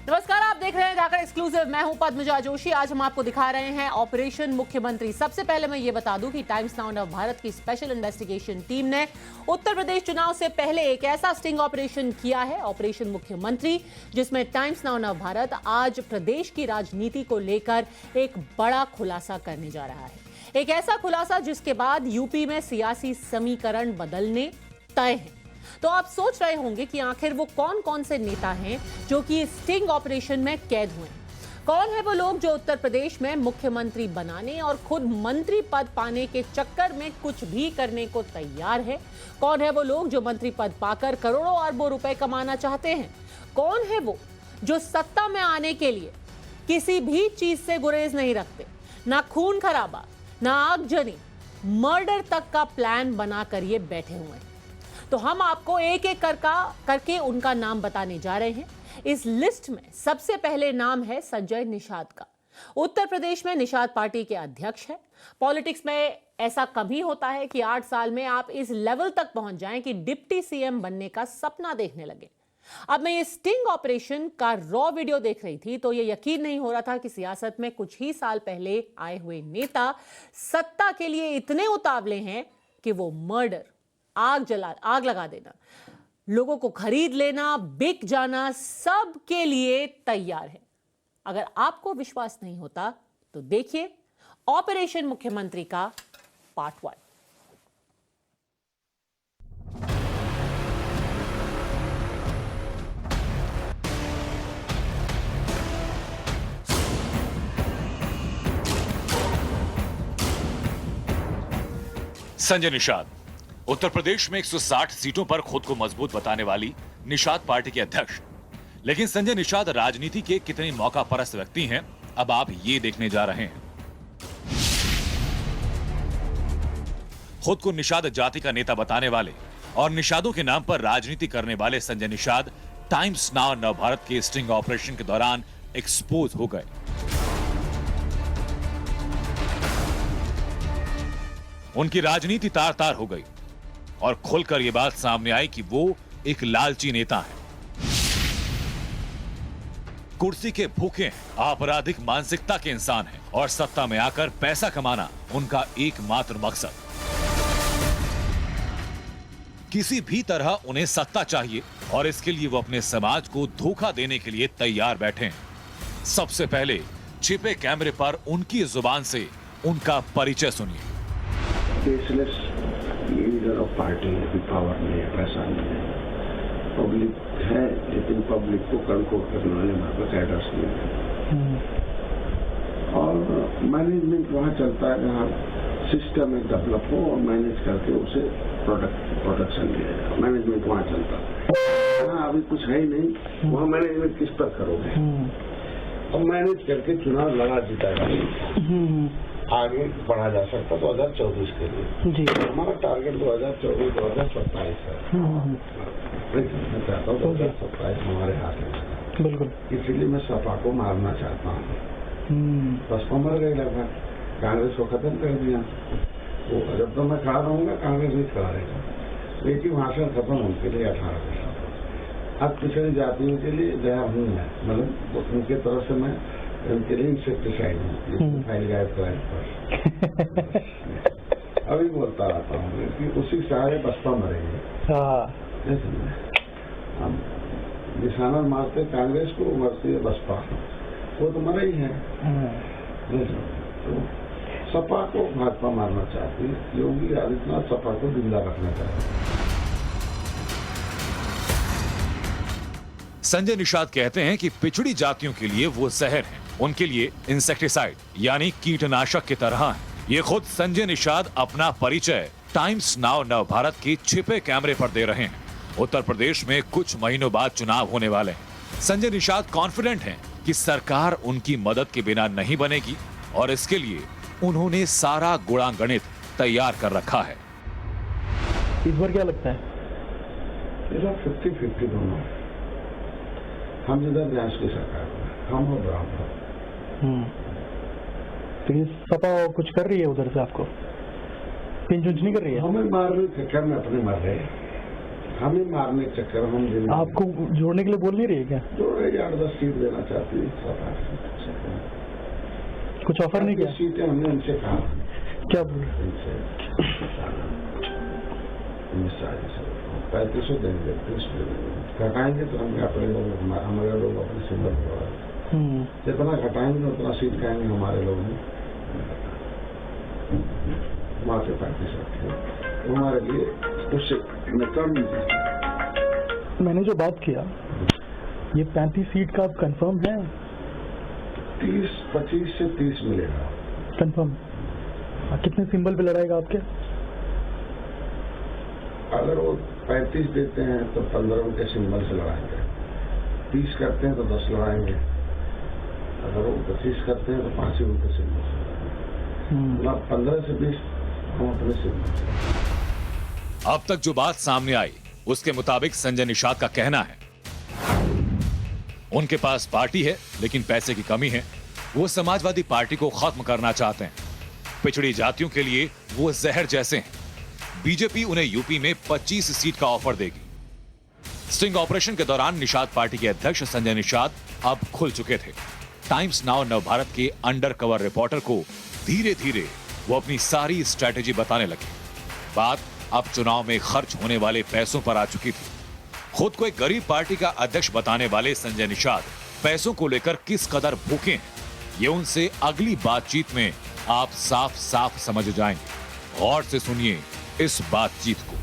नमस्कार, आप देख रहे हैं जाकर एक्सक्लूसिव। मैं हूं पद्मजा जोशी। आज हम आपको दिखा रहे हैं ऑपरेशन मुख्यमंत्री। सबसे पहले मैं ये बता दूं कि टाइम्स नाउ नव भारत की स्पेशल इन्वेस्टिगेशन टीम ने उत्तर प्रदेश चुनाव से पहले एक ऐसा स्टिंग ऑपरेशन किया है, ऑपरेशन मुख्यमंत्री, जिसमें टाइम्स नाउ नव भारत आज प्रदेश की राजनीति को लेकर एक बड़ा खुलासा करने जा रहा है। एक ऐसा खुलासा जिसके बाद यूपी में सियासी समीकरण बदलने तय हैं। तो आप सोच रहे होंगे कि आखिर वो कौन कौन से नेता हैं जो कि स्टिंग ऑपरेशन में कैद हुए हैं। कौन है वो लोग जो उत्तर प्रदेश में मुख्यमंत्री बनाने और खुद मंत्री पद पाने के चक्कर में कुछ भी करने को तैयार है। कौन है वो लोग जो मंत्री पद पाकर करोड़ों अरबों रुपए कमाना चाहते हैं। कौन है वो जो सत्ता में आने के लिए किसी भी चीज से गुरेज नहीं रखते, ना खून खराबा, ना आगजनी, मर्डर तक का प्लान बनाकर ये बैठे हुए हैं। तो हम आपको एक एक करके उनका नाम बताने जा रहे हैं। इस लिस्ट में सबसे पहले नाम है संजय निषाद का। उत्तर प्रदेश में निषाद पार्टी के अध्यक्ष हैं। पॉलिटिक्स में ऐसा कभी होता है कि 8 साल में आप इस लेवल तक पहुंच जाएं कि डिप्टी सीएम बनने का सपना देखने लगे। अब मैं ये स्टिंग ऑपरेशन का रॉ वीडियो देख रही थी तो ये यकीन नहीं हो रहा था कि सियासत में कुछ ही साल पहले आए हुए नेता सत्ता के लिए इतने उतावले हैं कि वो मर्डर, आग लगा देना, लोगों को खरीद लेना, बिक जाना, सब के लिए तैयार है। अगर आपको विश्वास नहीं होता तो देखिए ऑपरेशन मुख्यमंत्री का पार्ट 1। संजय निषाद उत्तर प्रदेश में 160 सीटों पर खुद को मजबूत बताने वाली निषाद पार्टी के अध्यक्ष। लेकिन संजय निषाद राजनीति के कितने मौका परस्त व्यक्ति हैं, अब आप ये देखने जा रहे हैं। खुद को निषाद जाति का नेता बताने वाले और निषादों के नाम पर राजनीति करने वाले संजय निषाद टाइम्स नाउ नव भारत के स्टिंग ऑपरेशन के दौरान एक्सपोज हो गए। उनकी राजनीति तार तार हो गई और खुलकर यह बात सामने आई कि वो एक लालची नेता है, कुर्सी के भूखे हैं, आपराधिक मानसिकता के इंसान हैं और सत्ता में आकर पैसा कमाना उनका एकमात्र मकसद। किसी भी तरह उन्हें सत्ता चाहिए और इसके लिए वो अपने समाज को धोखा देने के लिए तैयार बैठे हैं। सबसे पहले छिपे कैमरे पर उनकी जुबान से उनका परिचय सुनिए। लीडर ऑफ पार्टी की पावर नहीं है, पैसा नहीं है, पब्लिक है लेकिन पब्लिक को कंट्रोल करने वाले हमारे पास कैडर्स नहीं है। और मैनेजमेंट वहाँ चलता है जहाँ सिस्टम एक डेवलप हो और मैनेज करके उसे प्रोडक्शन दिया जाए। मैनेजमेंट वहाँ चलता है। हाँ, अभी कुछ है ही नहीं, वहाँ मैनेजमेंट किस पर करोगे। अब मैनेज करके चुनाव लड़ा जीता जाए, आगे बढ़ा जा सकता 2024 के लिए। जी हमारा टारगेट 2024-2027 है। मैं चाहता हूँ 2027 हमारे हाथ में। बिल्कुल, इसीलिए मैं सपा को मारना चाहता हूँ। बसपा मर गई, लगभग कांग्रेस को खत्म कर दिया। वो जब तक मैं खड़ा रहूंगा कांग्रेस भी खड़ा रहेगा। लेकिन भाषण खत्म उनके लिए 18%। अब पिछड़ी जातियों के लिए दया हूँ मैं, मतलब उनके तरफ से मैं उनके लिए इंसेक्टिसाइड हूँ, फाइल गायब कराने पर अभी बोलता रहता हूँ कि उसी सारे बसपा मरेंगे। हम निशाना मारते कांग्रेस को, मरती है बसपा, वो तो मरे ही है। तो सपा को भाजपा मारना चाहती है, योगी आदित्यनाथ सपा को जिंदा रखना चाहते हैं। संजय निषाद कहते हैं कि पिछड़ी जातियों के लिए वो जहर है, उनके लिए इंसेक्टिसाइड यानी कीटनाशक की तरह है। ये खुद संजय निषाद अपना परिचय टाइम्स नाउ नव भारत के छिपे कैमरे पर दे रहे हैं। उत्तर प्रदेश में कुछ महीनों बाद चुनाव होने वाले हैं। संजय निषाद कॉन्फिडेंट हैं कि सरकार उनकी मदद के बिना नहीं बनेगी और इसके लिए उन्होंने सारा गुणागणित तैयार कर रखा है। इस बार क्या लगता है? 50-50 दोनों। हम जिधर देश की सरकार, हम और ब्राह्मण। तो ये सपा कुछ कर रही है उधर से, आपको पिंच नहीं कर रही है? हमें मार रही थे, क्या में अपने मर रहे। हमें मारने के चक्कर में हम जिन आपको जोड़ने के लिए बोल नहीं रही है क्या? जो 8-10 सीट देना चाहती है, 7-8 कुछ ऑफर नहीं किया? सीटें हमने उनसे कहा, क्या बोल रहे? इनसे 3500 देंगे, 30 देंगे, घटाएंगे तो हम अपने लोग, हमारे लोग अपने सिंबल पर जितना घटाएंगे उतना सीट खाएंगे हमारे लोग हैं। वहाँ से 35 रखे तो हमारे लिए उससे कम नहीं। मैंने जो बात किया, ये 35 सीट का आप कंफर्म है? 25 से 30 मिलेगा कंफर्म। कितने सिंबल पे लड़ाएगा आपके? अगर वो 35 देते हैं तो 15 उनके सिंबल से लड़ाएंगे, 30 करते हैं तो 10 लड़ाएंगे, अगर वो 25 करते हैं तो 5 ही उनके सिंबल से लड़ाएंगे, 15 से 20 हम अपने सिंबल से। अब तक जो बात सामने आई उसके मुताबिक संजय निषाद का कहना है उनके पास पार्टी है लेकिन पैसे की कमी है। वो समाजवादी पार्टी को खत्म करना चाहते हैं। पिछड़ी जातियों के लिए वो जहर जैसे हैं। बीजेपी उन्हें यूपी में 25 सीट का ऑफर देगी। स्टिंग ऑपरेशन के दौरान निषाद पार्टी के अध्यक्ष संजय निषाद अब खुल चुके थे। टाइम्स नाउ नवभारत के अंडर कवर रिपोर्टर को धीरे धीरे वो अपनी सारी स्ट्रैटेजी बताने लगे। बात अब चुनाव में खर्च होने वाले पैसों पर आ चुकी थी। खुद को एक गरीब पार्टी का अध्यक्ष बताने वाले संजय निषाद पैसों को लेकर किस कदर भूखे हैं, ये उनसे अगली बातचीत में आप साफ साफ समझ जाएंगे। गौर से सुनिए इस बातचीत को।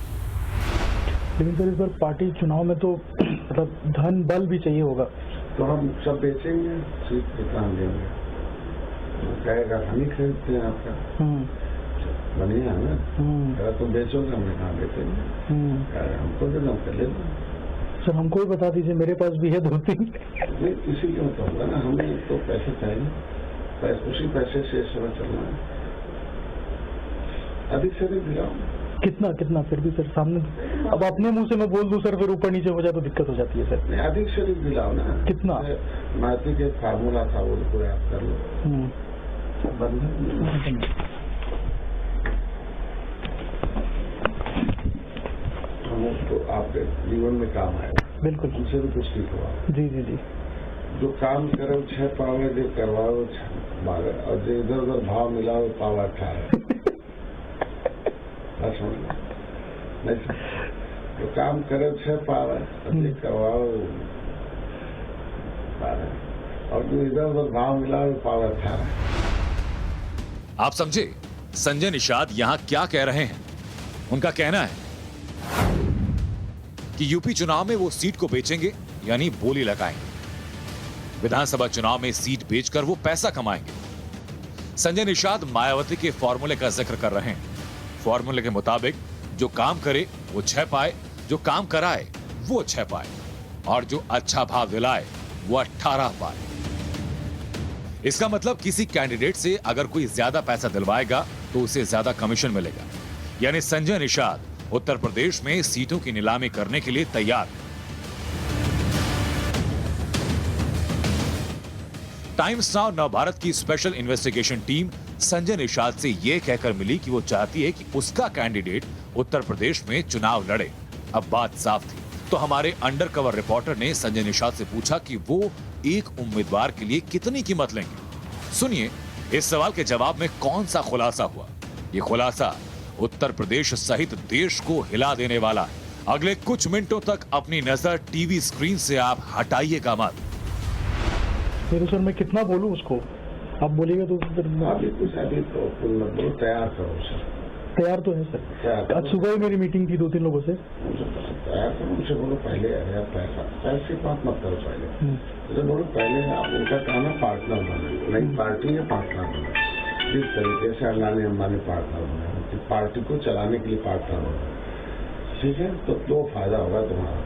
लेकिन सर इस बार पार्टी चुनाव में तो मतलब धन बल भी चाहिए होगा। तो हम सब बेचेंगे, सीट पे काम देंगे, कहेगा हम ही खरीदते हैं आपका बढ़िया है ना, अगर तुम बेचोगे हमने कहाँ बेचेंगे, हमको दे दो कर ले। सर हमको भी बता दीजिए, मेरे पास भी है 2-3। नहीं इसीलिए तो होगा ना, हमें तो पैसे चाहिए, उसी पैसे से इस समय चलना है। अधिक से अधिक दिलाओ। कितना फिर भी सर सामने, अब अपने मुंह से मैं बोल दूं सर, फिर ऊपर नीचे हो जाए तो दिक्कत हो जाती है सर। नहीं अधिक से अधिक दिलाओ ना। कितना? माती के फार्मूला था वो याद कर लो। तो आपके जीवन में काम आएगा। बिल्कुल, उनसे भी कुछ ठीक हुआ। जी। जो काम करे 6 पावे, जो करवाओ 12, और जो इधर उधर भाव मिलाओ पावा 18। नहीं, जो काम करे 6 पावे, जो करवाओ 12, और जो इधर उधर भाव मिलाओ पावा 18। आप समझे संजय निषाद यहां क्या कह रहे हैं? उनका कहना है कि यूपी चुनाव में वो सीट को बेचेंगे, यानी बोली लगाएंगे। विधानसभा चुनाव में सीट बेचकर वो पैसा कमाएंगे। संजय निषाद मायावती के फॉर्मूले का जिक्र कर रहे हैं। फॉर्मूले के मुताबिक जो काम करे वो 6 पाए, जो काम कराए वो 6 पाए, और जो अच्छा भाव दिलाए वो 18 पाए। इसका मतलब किसी कैंडिडेट से अगर कोई ज्यादा पैसा दिलवाएगा तो उसे ज्यादा कमीशन मिलेगा। यानी संजय निषाद उत्तर प्रदेश में सीटों की नीलामी करने के लिए तैयार है। टाइम्स नाउ नवभारत की special investigation team Sanjay Nishad से यह कहकर मिली कि वो चाहती है कि उसका कैंडिडेट उत्तर प्रदेश में चुनाव लड़े। अब बात साफ थी, तो हमारे अंडर कवर रिपोर्टर ने संजय निषाद से पूछा कि वो एक उम्मीदवार के लिए कितनी कीमत लेंगे। सुनिए इस सवाल के जवाब में कौन सा खुलासा हुआ। ये खुलासा उत्तर प्रदेश सहित देश को हिला देने वाला है। अगले कुछ मिनटों तक अपनी नजर टीवी स्क्रीन से आप हटाइएगा मत। फिर सर मैं कितना बोलूं उसको, आप बोलिएगा तो फिर अभी कुछ अभी तो तैयार करो सर। तैयार तो है सर। आज सुबह ही मेरी मीटिंग थी 2-3 लोगों से। तैयार करो, उनसे बोलो पहले पैसे बात मत करो पहले, बोलो पहले आप उनका कहना पार्टनर बने, नई पार्टी है पार्टनर बने। जिस तरीके से अडानी अंबानी पार्टनर बने, पार्टी को चलाने के लिए पार्टनर बने, ठीक है, तो फायदा होगा तुम्हारा।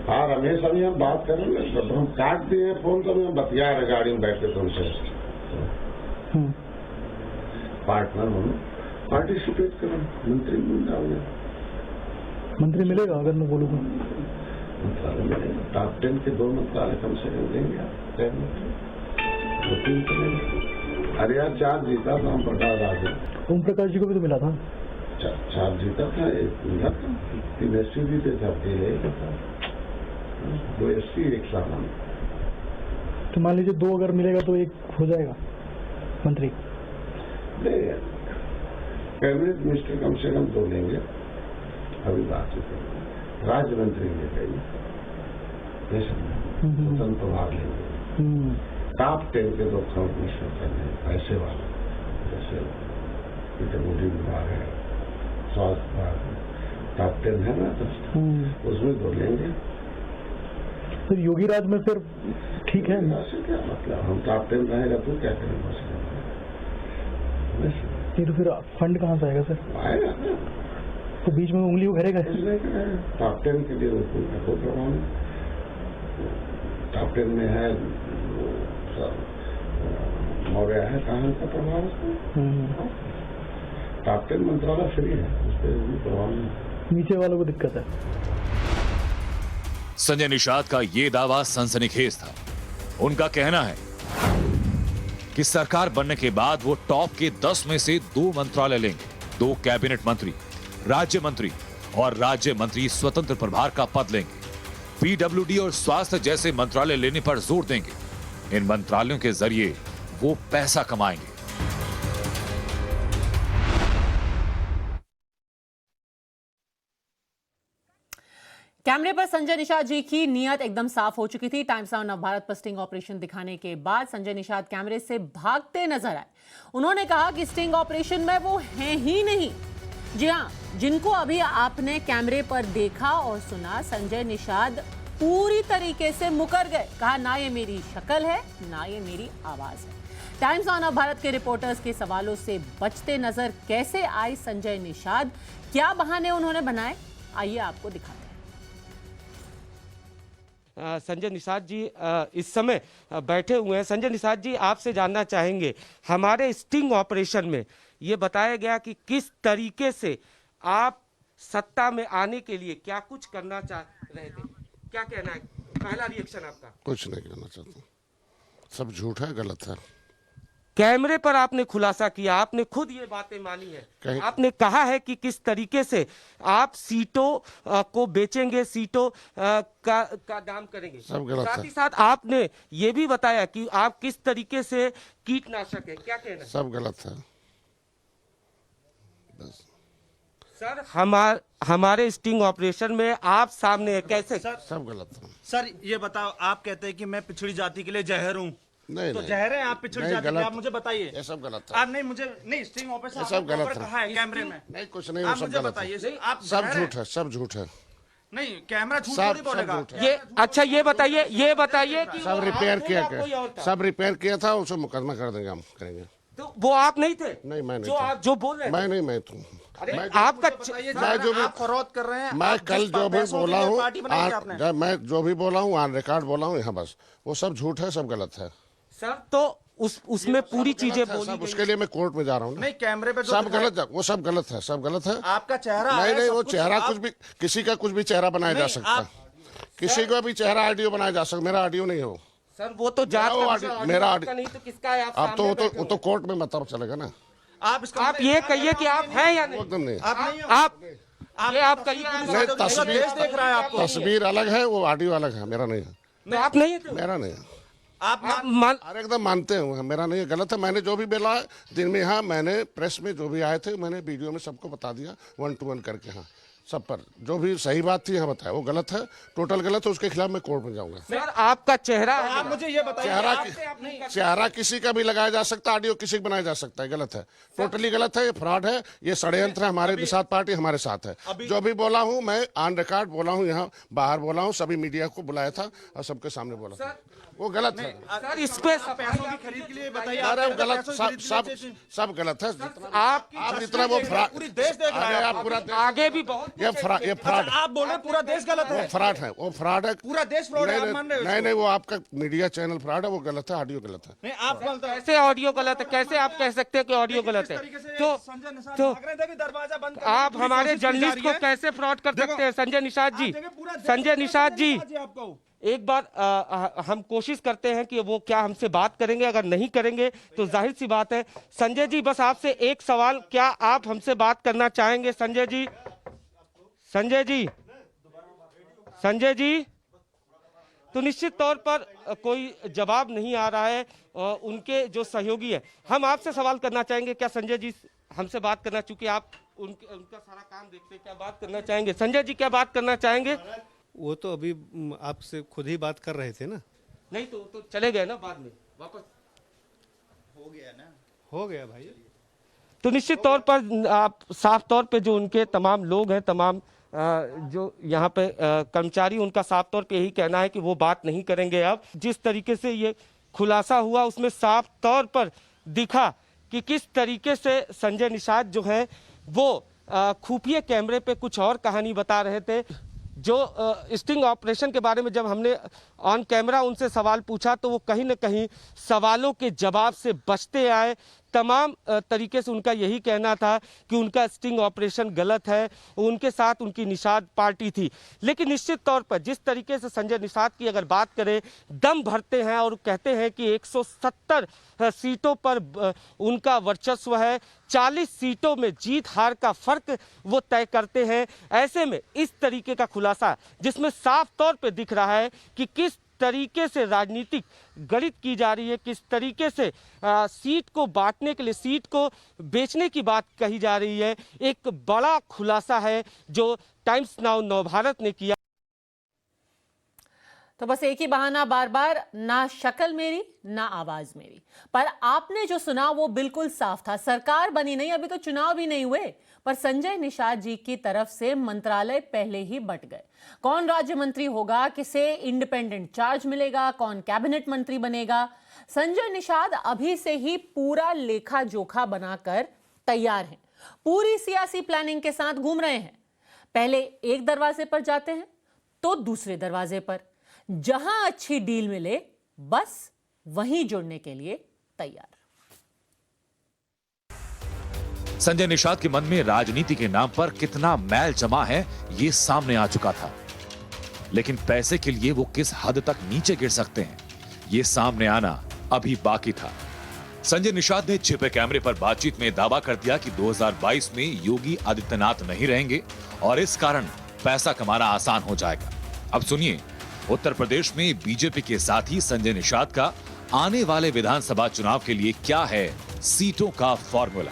हाँ रमेश, अभी हम बात करेंगे, जब हम काट दिए फोन तो हम बतिया रहे गाड़ी में बैठ के तुमसे। पार्टनर बनो, पार्टिसिपेट करो, मंत्री मिल जाओगे। मंत्री मिलेगा अगर मैं बोलूँगा? मंत्रालय मिलेगा, टॉप 10 के 2 मंत्रालय कम से कम देंगे आप, 2-3 तो नहीं। अरे यार 4 जीता तो हम प्रकाश राज, ओम प्रकाश जी को भी तो मिला था। चार जीता था, एक मिला था, 3 SC जीते थे, अब यही था, 2 SC 1 सामान। तो मान लीजिए 2 अगर मिलेगा तो 1 हो जाएगा मंत्री? नहीं, कैबिनेट मिनिस्टर कम से कम 2 लेंगे, अभी बातचीत करेंगे, राज्य मंत्री ले गई, स्वतंत्र प्रभार लेंगे, टॉप 10 के 2 खंड मिनिस्टर करने, पैसे वाला, जैसे पीडब्ल्यूडी विभाग है, स्वास्थ्य विभाग है, टॉप 10 है ना, तो उसमें 2 लेंगे। फिर योगी राज में फिर ठीक है? क्या मतलब, हम टॉप 10 रहेगा तो क्या करेंगे? नहीं तो फिर फंड कहाँ से आएगा सर? आएगा ना, तो बीच में उंगली उभरेगा। टॉप 10 के लिए कोई प्रभाव नहीं। टॉप 10 में है मौर्य है, कहाँ का प्रभाव? टॉप 10 मंत्रालय फ्री है, उस पर प्रभाव नहीं। नीचे वालों को दिक्कत है। संजय निषाद का ये दावा सनसनीखेज था। उनका कहना है कि सरकार बनने के बाद वो टॉप के 10 में से 2 मंत्रालय लेंगे, 2 कैबिनेट मंत्री, राज्य मंत्री और राज्य मंत्री स्वतंत्र प्रभार का पद लेंगे। पीडब्ल्यूडी और स्वास्थ्य जैसे मंत्रालय लेने पर जोर देंगे। इन मंत्रालयों के जरिए वो पैसा कमाएंगे। कैमरे पर संजय निषाद जी की नीयत एकदम साफ हो चुकी थी। टाइम्स नाउ नवभारत पर स्टिंग ऑपरेशन दिखाने के बाद संजय निषाद कैमरे से भागते नजर आए। उन्होंने कहा कि स्टिंग ऑपरेशन में वो हैं ही नहीं। जी हां, जिनको अभी आपने कैमरे पर देखा और सुना, संजय निषाद पूरी तरीके से मुकर गए। कहा, ना ये मेरी शक्ल है, ना ये मेरी आवाज है। टाइम्स नाउ नवभारत के रिपोर्टर्स के सवालों से बचते नजर कैसे आए संजय निषाद, क्या बहाने उन्होंने बनाए, आइए आपको दिखाते हैं। संजय निषाद जी इस समय बैठे हुए हैं। संजय निषाद जी, आपसे जानना चाहेंगे, हमारे स्टिंग ऑपरेशन में ये बताया गया कि किस तरीके से आप सत्ता में आने के लिए क्या कुछ करना चाह रहे थे, क्या कहना है, पहला रिएक्शन आपका? कुछ नहीं करना चाहता, सब झूठ है, गलत है। कैमरे पर आपने खुलासा किया, आपने खुद ये बातें मानी है, आपने कहा है कि किस तरीके से आप सीटों को बेचेंगे, सीटों का दाम करेंगे। सब गलत है। साथ ही साथ आपने ये भी बताया कि आप किस तरीके से कीटनाशक है, क्या कहना है? सब गलत है बस। सर, हमारे स्टिंग ऑपरेशन में आप सामने है, कैसे? सब गलत है। सर ये बताओ, आप कहते हैं कि मैं पिछड़ी जाति के लिए जहर हूँ, नहीं तो नहीं, जहर है आप पिछड़ी जाति के लिए, आप मुझे बताइए। ये सब गलत है। आप नहीं, मुझे नहीं, स्टिंग ऑपरेशन सब गलत है। कहा है कैमरे में? नहीं, कुछ नहीं, आप सब मुझे गलत बताइए, है। आप सब जहर झूठ है, सब झूठ है। नहीं, कैमरा झूठ सब थोड़ी बोलेगा। झूठ है। ये अच्छा, ये बताइए कि सब वो रिपेयर आप थे किया या कोई और क्या? था? सब रिपेयर किया था, उसे मुकदमा कर देंगे, हम करेंगे। तो वो आप नहीं थे? नहीं, मैं नहीं जो था। आप जो बोल रहे मैं नहीं, मैं तू आपका मैं जो भी आप फरोख्त कर रहे हैं, मैं आप कल जिस जो भी पैसों के बोला लिए हूँ, पार्टी बनाई थी आपने। मैं जो भी बोला हूँ ऑन रिकॉर्ड बोला हूँ यहाँ, बस वो सब झूठ है, सब गलत है सर। तो उसमें पूरी चीजें गलत है, बोली सब गई। उसके लिए मैं कोर्ट में जा रहा हूँ ना। नहीं, कैमरे पे जो सब दिखाया- गलत है, वो सब गलत है, सब गलत है। आपका चेहरा नहीं है, नहीं, सब वो कुछ चेहरा आप- कुछ भी, किसी का कुछ भी चेहरा बनाया जा नहीं, सकता है, आप- किसी का भी चेहरा ऑडियो बनाया जा सकता, मेरा ऑडियो नहीं हो। सर वो तो जांच मेरा का ऑडियो- विषय, मेरा ऑडियो का ऑडियो- नहीं तो किसका है? आप अब तो सामने वो बैठे तो हो। कोर्ट में मतलब चलेगा ना। आप ये कहिए कि आप हैं या नहीं? एकदम नहीं, आप नहीं हो। आप ये आप कहिए नहीं, पूरा तस्वीर देश देख रहा है आपको। तस्वीर अलग है, वो ऑडियो अलग है, मेरा नहीं है। तो आप नहीं थे? मेरा नहीं है। आप अरे एकदम मानते हैं, मेरा नहीं है, गलत है। मैंने जो भी बोला है दिन में, हाँ मैंने प्रेस में जो भी आए थे, मैंने वीडियो में सबको बता दिया 1 to 1 करके, हाँ सब पर जो भी सही बात थी यहाँ बताया। वो गलत है, टोटल गलत है, उसके खिलाफ मैं कोर्ट में जाऊंगा। सर आपका चेहरा है, आप मुझे ये बताइए, चेहरा किसी का भी लगाया जा सकता है, ऑडियो किसी का बनाया जा सकता है, गलत है, टोटली गलत है, ये फ्रॉड है, ये षड्यंत्र है, हमारे साथ पार्टी हमारे साथ है। जो भी बोला हूँ मैं ऑन रिकॉर्ड बोला हूँ, यहाँ बाहर बोला हूँ, सभी मीडिया को बुलाया था और सबके सामने बोला था, वो गलत है। सर इस पे पैसों की खरीद के लिए बताइए। अरे आप वो गलत, पैसों की सब खरीद के सब लिए- सब गलत है। आप आप जितना वो फ्रॉड, पूरी देश देख रहा है अरे आपको। आप पूरा आगे भी बहुत ये फ्रॉड, आप बोल रहे हैं पूरा देश गलत है। वो फ्रॉड है, वो फ्रॉड है, पूरा देश फ्रॉड है, आप मान रहे हो नहीं इसको? नहीं, वो आपका मीडिया चैनल फ्रॉड है, वो गलत है, ऑडियो गलत है। नहीं, आप बोलते हैं कैसे ऑडियो गलत है? कैसे आप कह सकते हैं कि ऑडियो गलत है? तो संजय निषाद तो भाग रहे थे कि दरवाजा बंद आप करने की हमारे कोशिश की जा जर्नलिस्ट रही को है। कैसे फ्रॉड कर देखो, सकते हैं संजय निषाद जी? आप जगह पूरा देश संजय निषाद जी, आपको एक बार हम कोशिश करते हैं कि वो क्या हमसे बात करेंगे। अगर नहीं करेंगे तो जाहिर सी बात है। संजय जी, बस आपसे एक सवाल, क्या आप हमसे बात करना चाहेंगे? संजय जी, संजय जी, संजय जी, तो निश्चित तौर पर कोई जवाब नहीं आ रहा है। उनके जो सहयोगी है, हम आपसे सवाल करना चाहेंगे, क्या संजय जी हमसे बात करना, चूंकि आप उनका सारा काम देखते हैं, क्या बात करना चाहेंगे? संजय जी, क्या बात करना चाहेंगे? वो तो अभी आपसे खुद ही बात कर रहे थे ना। नहीं तो चले गए ना, बाद में वापस हो गया भाई। तो निश्चित तौर पर आप साफ तौर पे जो उनके तमाम लोग हैं, तमाम जो यहाँ पे कर्मचारी, उनका साफ तौर पे यही कहना है कि वो बात नहीं करेंगे। अब जिस तरीके से ये खुलासा हुआ उसमें साफ तौर पर दिखा कि किस तरीके से संजय निषाद जो है वो खुफिया कैमरे पे कुछ और कहानी बता रहे थे। जो स्टिंग ऑपरेशन के बारे में जब हमने ऑन कैमरा उनसे सवाल पूछा तो वो कहीं ना कहीं सवालों के जवाब से बचते आए। तमाम तरीके से उनका यही कहना था कि उनका स्टिंग ऑपरेशन गलत है, उनके साथ उनकी निषाद पार्टी थी। लेकिन निश्चित तौर पर जिस तरीके से संजय निषाद की अगर बात करें, दम भरते हैं और कहते हैं कि 170 सीटों पर उनका वर्चस्व है, 40 सीटों में जीत हार का फर्क वो तय करते हैं। ऐसे में इस तरीके का खुलासा जिसमें साफ तौर पे दिख रहा है कि किस तरीके से राजनीतिक गणित की जा रही है, किस तरीके से सीट को बांटने के लिए, सीट को बेचने की बात कही जा रही है। एक बड़ा खुलासा है जो टाइम्स नाउ नवभारत ने किया। तो बस एक ही बहाना बार बार, ना शक्ल मेरी ना आवाज मेरी। पर आपने जो सुना वो बिल्कुल साफ था। सरकार बनी नहीं, अभी तो चुनाव भी नहीं हुए, पर संजय निषाद जी की तरफ से मंत्रालय पहले ही बंट गए। कौन राज्य मंत्री होगा, किसे इंडिपेंडेंट चार्ज मिलेगा, कौन कैबिनेट मंत्री बनेगा, संजय निषाद अभी से ही पूरा लेखा जोखा बनाकर तैयार हैं। पूरी सियासी प्लानिंग के साथ घूम रहे हैं। पहले एक दरवाजे पर जाते हैं तो दूसरे दरवाजे पर, जहां अच्छी डील मिले बस वहीं जुड़ने के लिए तैयार। संजय निषाद के मन में राजनीति के नाम पर कितना मैल जमा है ये सामने आ चुका था, लेकिन पैसे के लिए वो किस हद तक नीचे गिर सकते हैं ये सामने आना अभी बाकी था। संजय निषाद ने छिपे कैमरे पर बातचीत में दावा कर दिया कि 2022 में योगी आदित्यनाथ नहीं रहेंगे और इस कारण पैसा कमाना आसान हो जाएगा। अब सुनिए, उत्तर प्रदेश में बीजेपी के साथ ही संजय निषाद का आने वाले विधानसभा चुनाव के लिए क्या है सीटों का फॉर्मूला।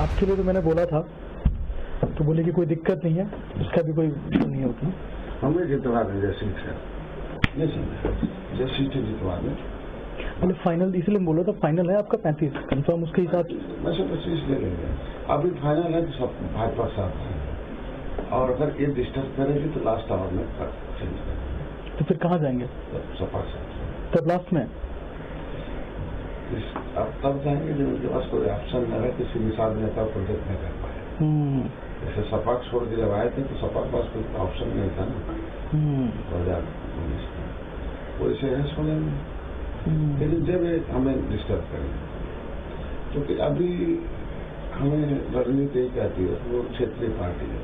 आपके लिए तो मैंने बोला था, तो बोले कि कोई दिक्कत नहीं है, उसका भी कोई नहीं होती। हमें जितवा दें जैसी सीटें जितवा दें। मतलब फाइनल इसलिए बोला था, फाइनल है आपका 35 कंफर्म, उसके हिसाब मैं 25 ले लेंगे। अभी फाइनल है तो सब भाजपा साथ है, और अगर ये डिस्टर्ब करेगी तो लास्ट आवर में चेंज करेंगे। तो फिर कहाँ जाएंगे? सपा साथ तब लास्ट में अब तब जाएंगे जब उनके पास कोई ऑप्शन न रहे, किसी निषाद नेता प्रोजेक्ट नहीं कर पाए। जैसे सपा छोड़ के जब आए थे तो सपा के पास कोई ऑप्शन नहीं था ना 2019 में, वैसे है सुनेंगे। लेकिन जब हमें डिस्टर्ब करेंगे, क्योंकि अभी हमें रणनीति यही कहती है, वो क्षेत्रीय पार्टी है,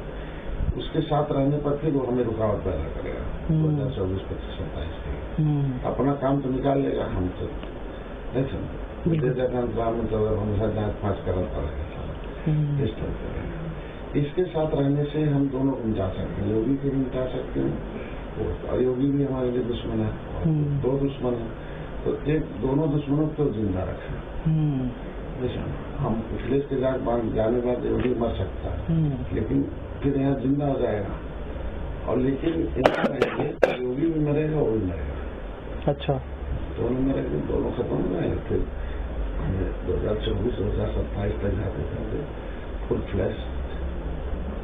उसके साथ रहने पर फिर वो हमें रुकावट पैदा करेगा 2024, 25, 27 के। अपना काम तो निकाल लेगा, हम तो नहीं समझे हमेशा जांच फाँच करता रहेगा, डिस्टर्ब करेगा। इसके साथ रहने से हम दोनों मिटा सकते हैं, योगी को भी मिटा सकते हैं और योगी भी हमारे लिए दुश्मन है, दो दुश्मन है, तो एक दोनों दुश्मनों को जिंदा रखें। हम अखिलेश के जाने बाद योगी मर सकता है, लेकिन फिर यहाँ जिंदा हो जाएगा, और लेकिन योगी भी मरेगा, वो भी मरेगा। अच्छा, दोनों मरेंगे, दोनों खत्म हो जाएंगे। फिर 2024, 2027 तक जाते थे फुल फ्लैश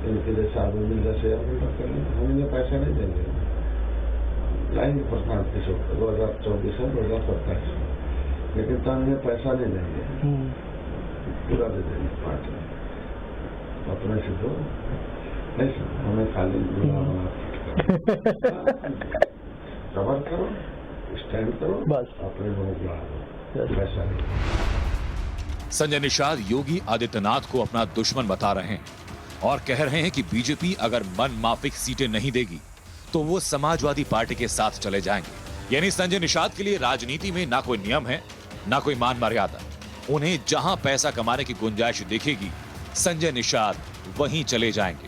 इनके जैसे आदमी जैसे कर लेंगे। हम इन्हें पैसा नहीं देंगे, लाएंगे प्रशांत किशोर 2024 है 2027, लेकिन तब इन्हें पैसा नहीं देंगे, पूरा दे देंगे पार्टी अपने से। तो नहीं, हमें खाली कवर करो, स्टैंड करो, बस अपने लोगों को पैसा नहीं। संजय निषाद योगी आदित्यनाथ को अपना दुश्मन बता रहे हैं और कह रहे हैं कि बीजेपी अगर मन माफिक सीटें नहीं देगी तो वो समाजवादी पार्टी के साथ चले जाएंगे। यानी संजय निषाद के लिए राजनीति में ना कोई नियम है, ना कोई मान मर्यादा। उन्हें जहां पैसा कमाने की गुंजाइश दिखेगी, संजय निषाद वहीं चले जाएंगे।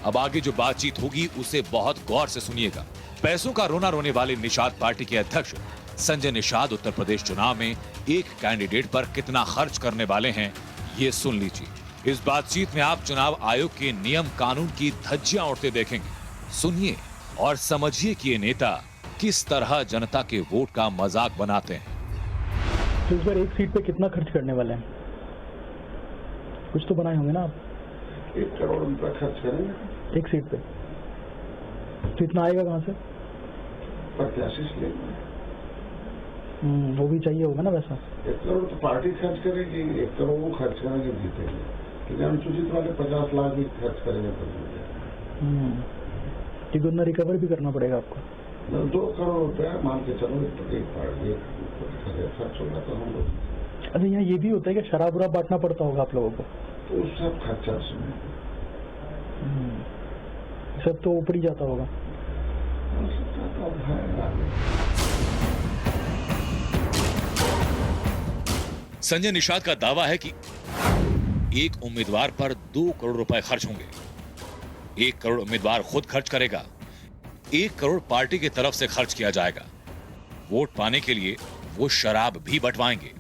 अब आगे जो बातचीत होगी उसे बहुत गौर से सुनिएगा। पैसों का रोना रोने वाले निषाद पार्टी के अध्यक्ष संजय निषाद उत्तर प्रदेश चुनाव में एक कैंडिडेट पर कितना खर्च करने वाले हैं, ये सुन लीजिए। इस बातचीत में आप चुनाव आयोग के नियम कानून की धज्जियां उड़ते देखेंगे। सुनिए और समझिए कि ये नेता किस तरह जनता के वोट का मजाक बनाते हैं। तो इस बार एक सीट पे कितना खर्च करने वाले हैं? कुछ तो बनाए होंगे ना आप? 1 करोड़ रुपया खर्च करेंगे एक सीट पे। तो इतना आएगा कहाँ से? प्रत्याशी से लेंगे। वो भी चाहिए होगा ना वैसा। 1 करोड़ तो पार्टी खर्च करेगी, 1 करोड़ वो खर्च करेंगे जीतेंगे। लेकिन अनुसूचित वाले 50 लाख भी खर्च करेंगे तो क्योंकि उतना रिकवर भी करना पड़ेगा आपको। 2 करोड़ रुपया मान के चलो एक पार्टी खर्च होगा तो हम लोग। अच्छा, यहाँ ये भी होता है कि शराब वराब बांटना पड़ता होगा आप लोगों को? तो सब खर्चा उसमें सब तो ऊपर ही जाता होगा। संजय निषाद का दावा है कि एक उम्मीदवार पर 2 करोड़ रुपए खर्च होंगे। 1 करोड़ उम्मीदवार खुद खर्च करेगा, 1 करोड़ पार्टी की तरफ से खर्च किया जाएगा। वोट पाने के लिए वो शराब भी बंटवाएंगे।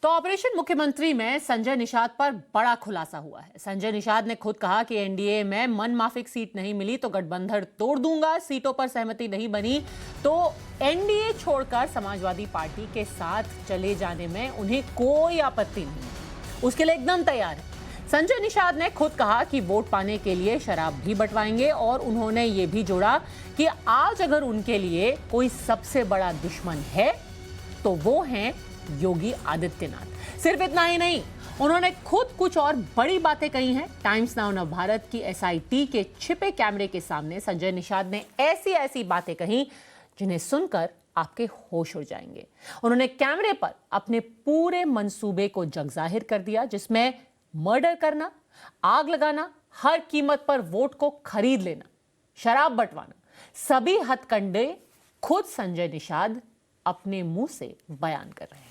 तो ऑपरेशन मुख्यमंत्री में संजय निषाद पर बड़ा खुलासा हुआ है। संजय निषाद ने खुद कहा कि एनडीए में मनमाफिक सीट नहीं मिली तो गठबंधन तोड़ दूंगा, सीटों पर सहमति नहीं बनी तो एनडीए छोड़कर समाजवादी पार्टी के साथ चले जाने में उन्हें कोई आपत्ति नहीं, उसके लिए एकदम तैयार है। संजय निषाद ने खुद कहा कि वोट पाने के लिए शराब भी बंटवाएंगे और उन्होंने ये भी जोड़ा कि आज अगर उनके लिए कोई सबसे बड़ा दुश्मन है तो वो हैं योगी आदित्यनाथ। सिर्फ इतना ही नहीं, उन्होंने खुद कुछ और बड़ी बातें कही हैं। टाइम्स नाउ नवभारत की एसआईटी के छिपे कैमरे के सामने संजय निषाद ने ऐसी ऐसी बातें कही जिन्हें सुनकर आपके होश उड़ जाएंगे। उन्होंने कैमरे पर अपने पूरे मंसूबे को जगजाहिर कर दिया, जिसमें मर्डर करना, आग लगाना, हर कीमत पर वोट को खरीद लेना, शराब बंटवाना, सभी हथकंडे खुद संजय निषाद अपने मुंह से बयान कर रहे हैं।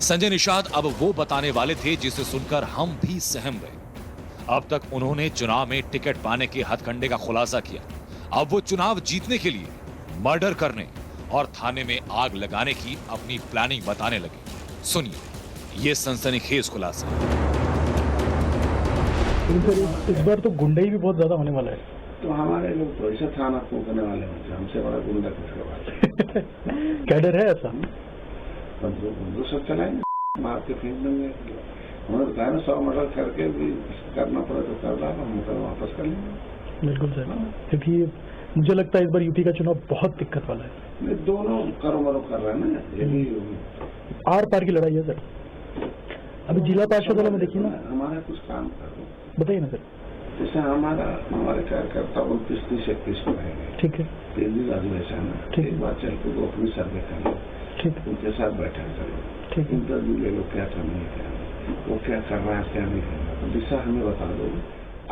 संजय निषाद अब वो बताने वाले थे जिसे सुनकर हम भी सहम गए। अब तक उन्होंने चुनाव में टिकट पाने के हथकंडे का खुलासा किया। अब वो चुनाव जीतने के लिए मर्डर करने और थाने में आग लगाने की अपनी प्लानिंग बताने लगे। सुनिए ये सनसनीखेज खुलासा। इस बार तो गुंडई भी बहुत ज्यादा होने वाला है। तो हमारे लोग तो ऐसा थाना फूकने वाले होते हैं, हमसे बड़ा गुंडा किसके पास है? क्या डर है ऐसा? बंदूक सब चलाएंगे, मार के फेंक देंगे। उन्होंने कहा ना 100 मर्डर करके भी करना पड़े तो कर डालो, हम मुकदमा वापस कर लेंगे। बिल्कुल सर, क्योंकि मुझे लगता है इस बार यूपी का चुनाव बहुत दिक्कत वाला है। दोनों करो कर रहे हैं ना, ये भी आर पार की लड़ाई है सर। अभी जिला पार्षद वाला में देखिए ना, हमारा कुछ काम करो, बताइए ना सर। जैसे हमारे कार्यकर्ता 29, 30, 31 को रहेंगे, ठीक है, 3 दिन अधिवेशन है, ठीक। एक बार चल के वो अपनी सर्वे कर लो, ठीक, उनके साथ बैठक करो, ठीक, इंटरव्यू ले लो, क्या करना है, क्या नहीं, वो क्या कर रहा है, क्या नहीं कर रहा, तो दिशा हमें बता दो।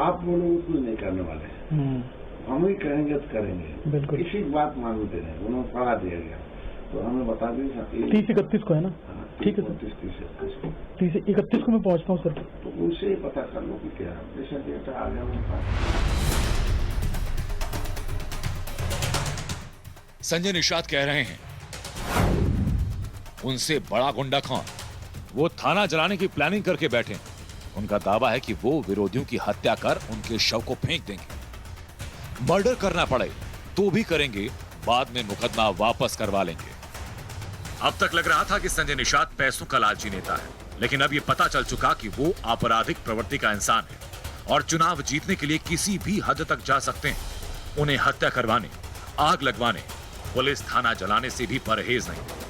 आप बोलोगे कुछ नहीं करने वाले, हम ही कहेंगे तो करेंगे, बिल्कुल। किसी बात मांगते हैं, उन्होंने पढ़ा दिया गया तो हमें बता दीजिए। 30-31 को है ना? ठीक है सर, 30 से 31 को मैं पहुंचता हूँ सर। तो उनसे ही पता कर लो कि क्या जैसा डेटा आ गया उनका। संजय निषाद कह रहे हैं उनसे बड़ा गुंडा कौन? वो थाना जलाने की प्लानिंग करके बैठे। उनका दावा है कि वो विरोधियों की हत्या कर उनके शव को फेंक देंगे। मर्डर करना पड़े तो भी करेंगे, बाद में मुकदमा वापस करवा लेंगे। अब तक लग रहा था कि संजय निषाद पैसों का लालची नेता है, लेकिन अब यह पता चल चुका कि वो आपराधिक प्रवृत्ति का इंसान है और चुनाव जीतने के लिए किसी भी हद तक जा सकते हैं। उन्हें हत्या करवाने, आग लगवाने, पुलिस थाना जलाने से भी परहेज नहीं।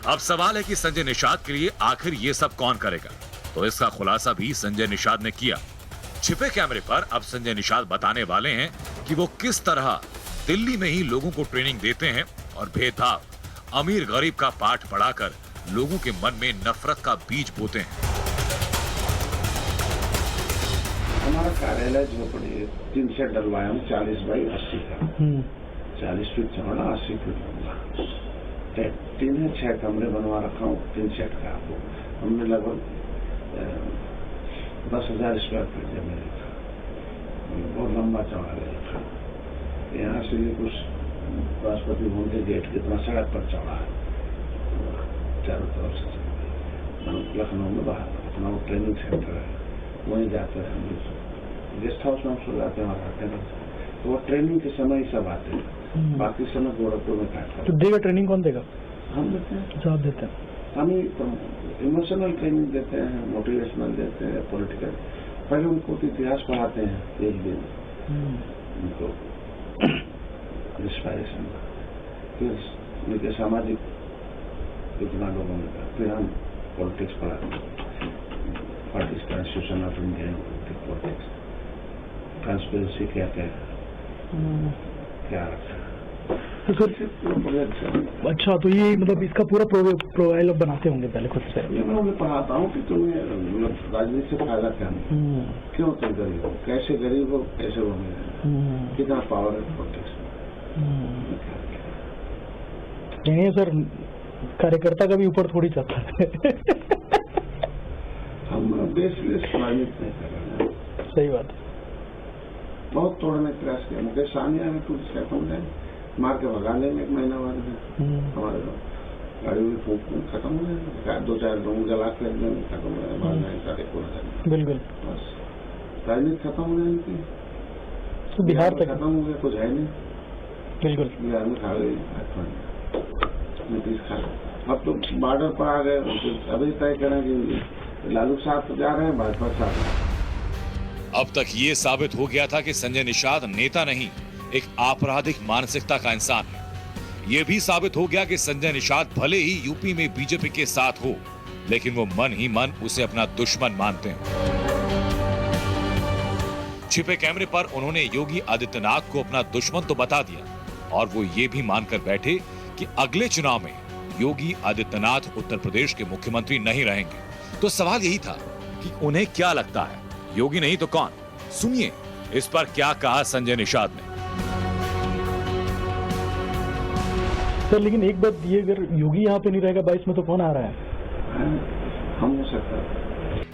अब सवाल है कि संजय निषाद के लिए आखिर ये सब कौन करेगा? तो इसका खुलासा भी संजय निषाद ने किया। छिपे कैमरे पर अब संजय निषाद बताने वाले हैं कि वो किस तरह दिल्ली में ही लोगों को ट्रेनिंग देते हैं और भेदभाव अमीर गरीब का पाठ पढ़ाकर लोगों के मन में नफरत का बीज बोते हैं। हमारा कार्यालय झोपड़ी 3 सेट डलवाया हम 40 बाई 80 का, 40 फीट चौड़ा 80 फीट लंबा। 3 है 6 कमरे बनवा रखा हूँ 3 सेट का। हमने लगभग 10,000 स्क्वायर फीट जमीन रखा, बहुत लंबा चौड़ा ले रखा। यहाँ से ये कुछ राष्ट्रपति भवन के गेट कितना सड़क पर चौड़ा है, चारों तरफ से। लखनऊ में बाहर अपना वो ट्रेनिंग सेंटर है, वहीं जाते हैं हम। गेस्ट हाउस में हम सो जाते हैं, वहाँ रहते हैं। तो वो ट्रेनिंग के समय ही सब आते हैं, बाकी समय गोरखपुर में काटते हैं। तो देगा ट्रेनिंग कौन देगा? हम देते हैं। जवाब देते हैं। हम ही इमोशनल ट्रेनिंग देते हैं, मोटिवेशनल देते हैं, पॉलिटिकल। पहले उनको इतिहास पढ़ाते हैं एक दिन, उनको इंस्पायरेशन, फिर उनके सामाजिक इतना लोगों ने कहा, फिर हम पॉलिटिक्स पढ़ाते हैं। Party constitution of India, politics, transparency क्या रखा। अच्छा, तो ये मतलब इसका पूरा प्रोफाइल बनाते होंगे पहले खुद से? ये मैं उन्हें पढ़ाता हूँ कि तुम्हें राजनीति से फायदा क्या है, क्यों तुम गरीब हो, कैसे गरीब हो, कैसे वो मिले, कितना पावर है पॉलिटिक्स में। नहीं सर, कार्यकर्ता का भी ऊपर थोड़ी चलता है। हम बेसलेस राजनीति नहीं कर रहे हैं। सही बात है। बहुत तोड़ने का प्रयास किया। मुकेश साहनी में कुछ खत्म हो जाए, मार के भगा लेंगे 1 महीना बाद में। हमारे गाड़ी में फूक खत्म हो जाएगा, 2-4 लोग जला के खत्म हो जाए, मार जाएंगे पूरा जाएंगे। बिल्कुल, बस राजनीति खत्म हो जाएगी। तो बिहार तक खत्म हो गया, कुछ है नहीं। बिल्कुल, बिहार में खा गई नीतीश खा गए। अब तो बॉर्डर पर आ गए, अभी तय करें कि लालू साहब जा रहे हैं, भाजपा साहब। अब तक ये साबित हो गया था कि संजय निषाद नेता नहीं, एक आपराधिक मानसिकता का इंसान है। यह भी साबित हो गया कि संजय निषाद भले ही यूपी में बीजेपी के साथ हो, लेकिन वो मन ही मन उसे अपना दुश्मन मानते हैं। छिपे कैमरे पर उन्होंने योगी आदित्यनाथ को अपना दुश्मन तो बता दिया, और वो ये भी मानकर बैठे कि अगले चुनाव में योगी आदित्यनाथ उत्तर प्रदेश के मुख्यमंत्री नहीं रहेंगे। तो सवाल यही था कि उन्हें क्या लगता है, योगी नहीं तो कौन? सुनिए इस पर क्या कहा संजय निषाद ने। सर लेकिन एक बात ये, अगर योगी यहाँ पे नहीं रहेगा 22 में, तो कौन आ रहा है? हम हो सकता है।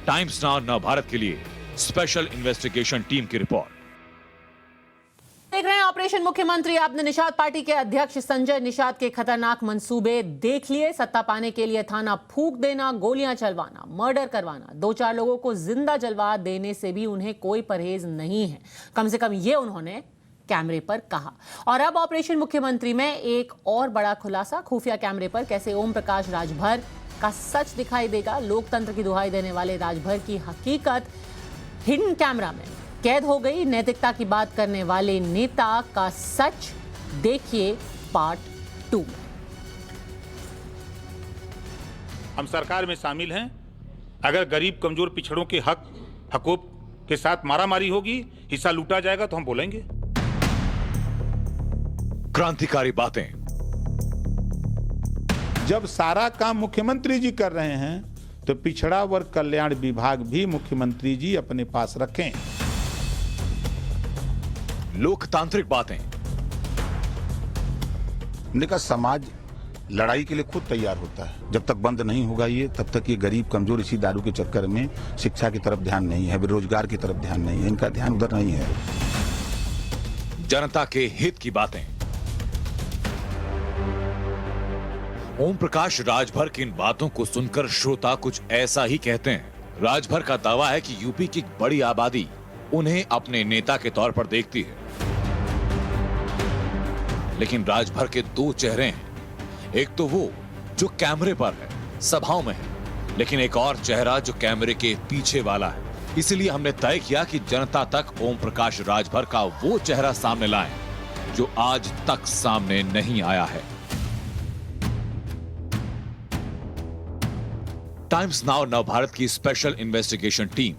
टाइम्स नाउ नव भारत के लिए स्पेशल इन्वेस्टिगेशन टीम की रिपोर्ट। देख रहे हैं ऑपरेशन मुख्यमंत्री। आपने निषाद पार्टी के अध्यक्ष संजय निषाद के खतरनाक मंसूबे देख लिए। सत्ता पाने के लिए थाना फूंक देना, गोलियां चलवाना, मर्डर करवाना, 2-4 लोगों को जिंदा जलवा देने से भी उन्हें कोई परहेज नहीं है, कम से कम ये उन्होंने कैमरे पर कहा। और अब ऑपरेशन मुख्यमंत्री में एक और बड़ा खुलासा, खुफिया कैमरे पर कैसे ओम प्रकाश राजभर का सच दिखाई देगा। लोकतंत्र की दुहाई देने वाले राजभर की हकीकत हिडन कैमरा में कैद हो गई। नैतिकता की बात करने वाले नेता का सच देखिए पार्ट 2। हम सरकार में शामिल हैं। अगर गरीब कमजोर पिछड़ों के हक हकूक के साथ मारामारी होगी, हिस्सा लूटा जाएगा, तो हम बोलेंगे। क्रांतिकारी बातें। जब सारा काम मुख्यमंत्री जी कर रहे हैं, तो पिछड़ा वर्ग कल्याण विभाग भी मुख्यमंत्री जी अपने पास रखें। लोकतांत्रिक बातें। हमने कहा समाज लड़ाई के लिए खुद तैयार होता है। जब तक बंद नहीं होगा ये, तब तक ये गरीब कमजोर इसी दारू के चक्कर में शिक्षा की तरफ ध्यान नहीं है, बेरोजगार की तरफ ध्यान नहीं है, इनका ध्यान उधर नहीं है। जनता के हित की बातें। ओम प्रकाश राजभर की इन बातों को सुनकर श्रोता कुछ ऐसा ही कहते हैं। राजभर का दावा है कि यूपी की बड़ी आबादी उन्हें अपने नेता के तौर पर देखती है, लेकिन राजभर के 2 चेहरे हैं। एक तो वो जो कैमरे पर है, सभाओं में है, लेकिन एक और चेहरा जो कैमरे के पीछे वाला है। इसलिए हमने तय किया कि जनता तक ओम प्रकाश राजभर का वो चेहरा सामने लाएं जो आज तक सामने नहीं आया है। टाइम्स नाउ नव भारत की special investigation team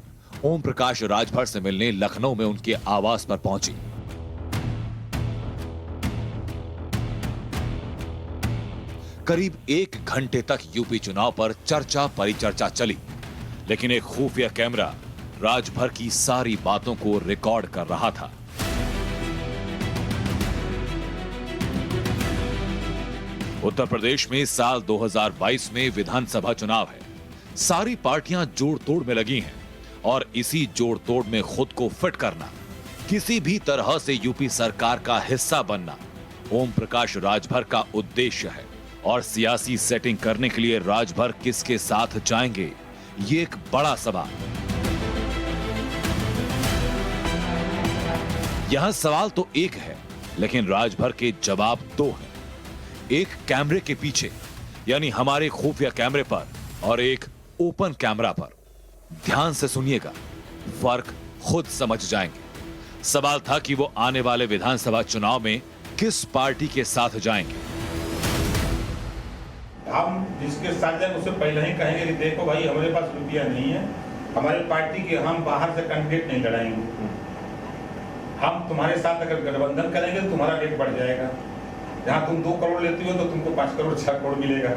Om Prakash Rajbhar से मिलने लखनऊ में उनके आवास पर पहुंची। करीब 1 घंटे तक यूपी चुनाव पर चर्चा परिचर्चा चली, लेकिन एक खुफिया कैमरा राजभर की सारी बातों को रिकॉर्ड कर रहा था। उत्तर प्रदेश में साल 2022 में विधानसभा चुनाव है। सारी पार्टियां जोड़ तोड़ में लगी हैं और इसी जोड़ तोड़ में खुद को फिट करना, किसी भी तरह से यूपी सरकार का हिस्सा बनना ओम प्रकाश राजभर का उद्देश्य है। और सियासी सेटिंग करने के लिए राजभर किसके साथ जाएंगे, ये एक बड़ा सवाल। यहां सवाल तो एक है, लेकिन राजभर के जवाब 2 हैं। एक कैमरे के पीछे, यानी हमारे खुफिया कैमरे पर, और एक ओपन कैमरा पर। ध्यान से सुनिएगा, फर्क खुद समझ जाएंगे। सवाल था कि वो आने वाले विधानसभा चुनाव में किस पार्टी के साथ जाएंगे। हम जिसके साथ जाए उससे पहले ही कहेंगे कि देखो भाई, हमारे पास रुपया नहीं है, हमारी पार्टी के हम बाहर से कैंडिडेट नहीं लड़ाएंगे। हम तुम्हारे साथ अगर गठबंधन करेंगे तो तुम्हारा रेट बढ़ जाएगा। जहां तुम 2 करोड़ लेती हो तो तुमको 5 करोड़ 6 करोड़ मिलेगा।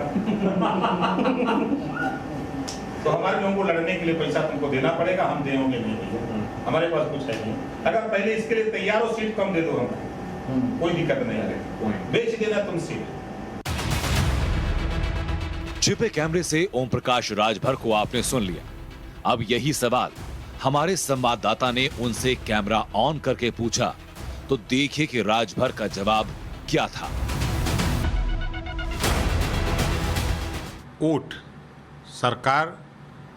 तो हमारे लोगों को लड़ने के लिए पैसा तुमको देना पड़ेगा, हम देंगे नहीं भैया, हमारे पास कुछ है नहीं। अगर पहले इसके लिए तैयार हो, सीट कम दे दो हमको, कोई दिक्कत नहीं आ, बेच देना तुम सीट। छिपे कैमरे से ओम प्रकाश राजभर को आपने सुन लिया। अब यही सवाल हमारे संवाददाता ने उनसे कैमरा ऑन करके पूछा, तो देखिए कि राजभर का जवाब क्या था। वोट सरकार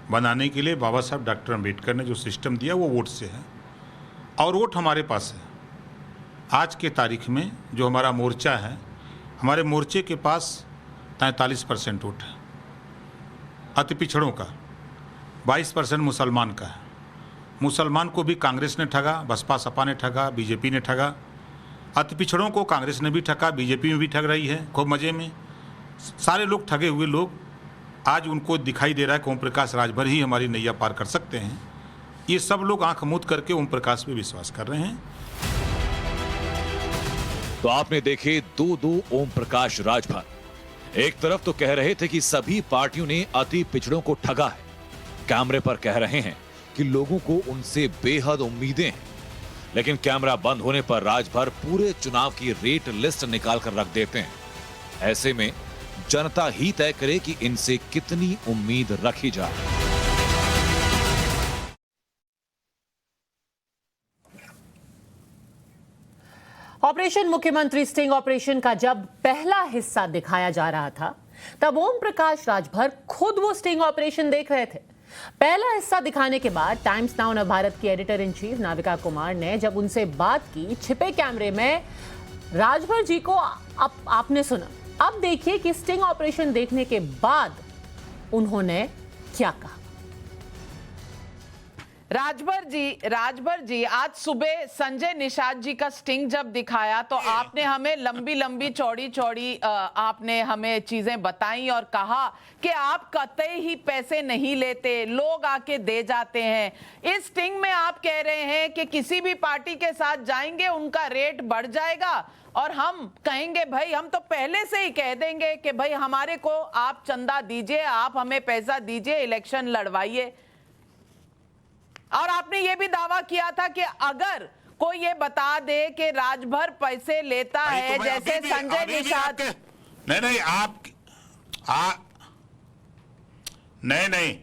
बनाने के लिए बाबा साहब डॉक्टर अंबेडकर ने जो सिस्टम दिया वो वोट से है, और वोट हमारे पास है। आज के तारीख में जो हमारा मोर्चा है, हमारे मोर्चे के पास 43% वोट है अति पिछड़ों का, 22% मुसलमान का है। मुसलमान को भी कांग्रेस ने ठगा, बसपा सपा ने ठगा, बीजेपी ने ठगा। अति पिछड़ों को कांग्रेस ने भी ठगा, बीजेपी में भी ठग रही है खूब मजे में। सारे लोग ठगे हुए लोग, आज उनको दिखाई दे रहा है कि ओम प्रकाश राजभर ही हमारी नैया पार कर सकते हैं। ये सब लोग आंख मूंद करके ओम प्रकाश पे विश्वास कर रहे हैं। तो आपने देखे 2 ओम प्रकाश राजभर। एक तरफ तो कह रहे थे कि सभी पार्टियों ने अति पिछड़ों को ठगा है, कैमरे पर कह रहे हैं कि लोगों को उनसे बेहद उम्मीदें हैं, लेकिन कैमरा बंद होने पर राजभर पूरे चुनाव की रेट लिस्ट निकाल कर रख देते हैं। ऐसे में जनता ही तय करे कि इनसे कितनी उम्मीद रखी जाए। ऑपरेशन मुख्यमंत्री स्टिंग ऑपरेशन का जब पहला हिस्सा दिखाया जा रहा था, तब ओम प्रकाश राजभर खुद वो स्टिंग ऑपरेशन देख रहे थे। पहला हिस्सा दिखाने के बाद टाइम्स नाउ नव भारत की editor in chief Navika Kumar ने जब उनसे बात की छिपे कैमरे में, राजभर जी को आपने सुना। अब देखिए कि स्टिंग ऑपरेशन देखने के बाद उन्होंने क्या कहा। राजभर जी आज सुबह संजय निषाद जी का स्टिंग जब दिखाया तो आपने हमें लंबी चौड़ी आपने हमें चीजें बताई और कहा कि आप कतई ही पैसे नहीं लेते, लोग आके दे जाते हैं। इस स्टिंग में आप कह रहे हैं कि किसी भी पार्टी के साथ जाएंगे उनका रेट बढ़ जाएगा, और हम कहेंगे भाई, हम तो पहले से ही कह देंगे कि भाई हमारे को आप चंदा दीजिए, आप हमें पैसा दीजिए, इलेक्शन लड़वाइए। और आपने ये भी दावा किया था कि अगर कोई ये बता दे कि राजभर पैसे लेता है, तो जैसे संजय निषाद। नहीं,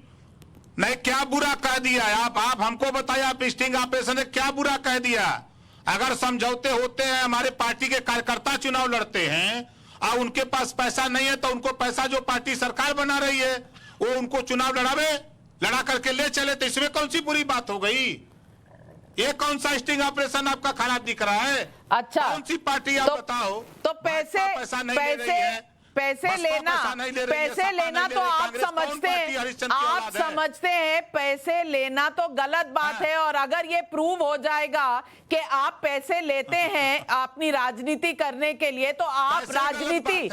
क्या बुरा कह दिया आप हमको बताइए, आप स्टिंग ऑपरेशन ने क्या बुरा कह दिया? अगर समझौते होते हैं, हमारे पार्टी के कार्यकर्ता चुनाव लड़ते हैं और उनके पास पैसा नहीं है, तो उनको पैसा जो पार्टी सरकार बना रही है वो उनको चुनाव लड़ा करके ले चले, तो इसमें कौन सी बुरी बात हो गई? ये कौन सा स्टिंग ऑपरेशन आपका खराब दिख रहा है? अच्छा, कौन सी पार्टी आप बताओ? तो पैसे लेना तो आप समझते हैं पैसे लेना तो गलत बात है। और अगर ये प्रूव हो जाएगा कि आप पैसे लेते हैं अपनी राजनीति करने के लिए, तो आप राजनीति